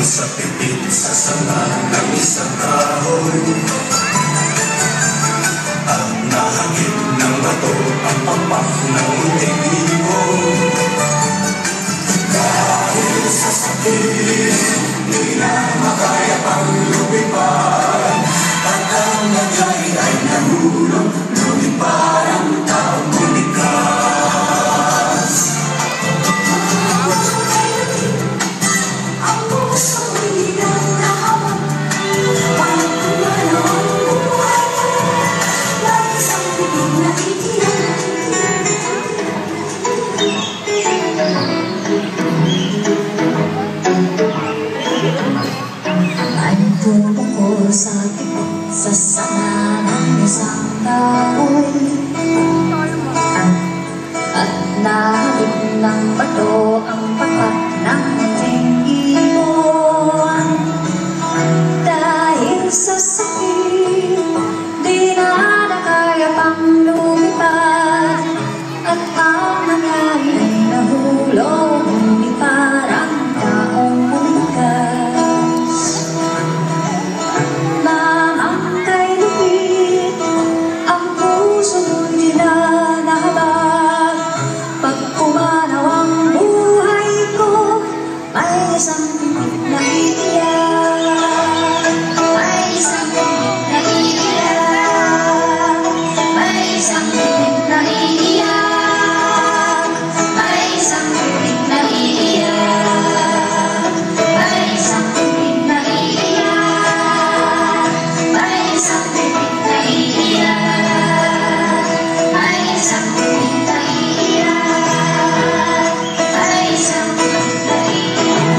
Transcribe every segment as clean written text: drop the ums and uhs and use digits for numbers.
Sa pipit, sa sanga ng isang kahoy, ang nahagip ng bato, ang pampak ng munting ibon. Dahil sa sakit, di na makaya pang lumipad, at ang nangyari ay nahulog, ngunit parang taong bumikas. Sa sana ng isang kahoy, at nahagip ng bato ang papak ng munting ibon. Dahil sa sakit, di na nakaya pang lumipad, at ang nangyari ay nahulog, ngunit parang taong bumigas. Isang pipit na iiyak, may isang pipit na iiyak, may isang pipit na iiyak, may isang pipit na iiyak, may isang pipit na iiyak, may isang pipit na iiyak, may isang pipit na iiyak, may isang pipit na iiyak.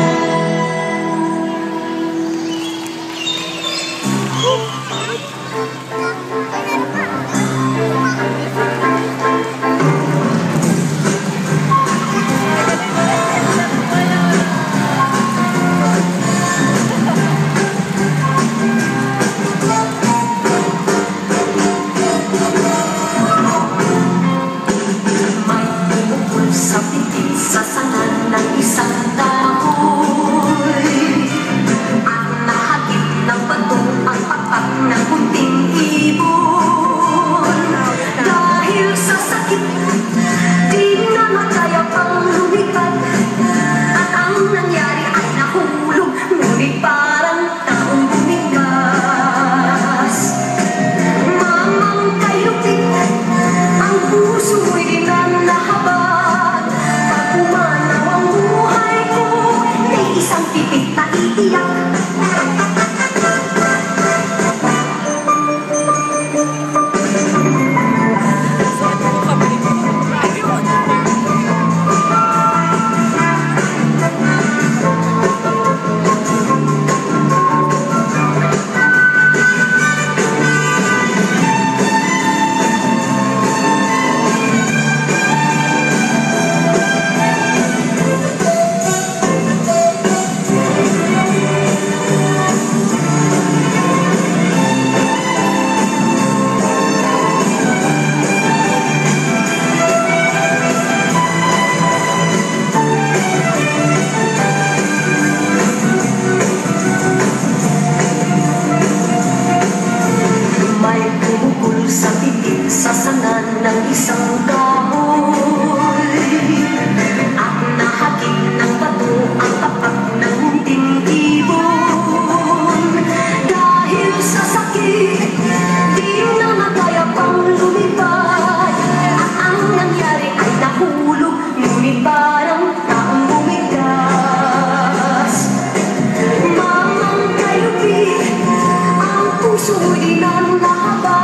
Sulit ang lahat.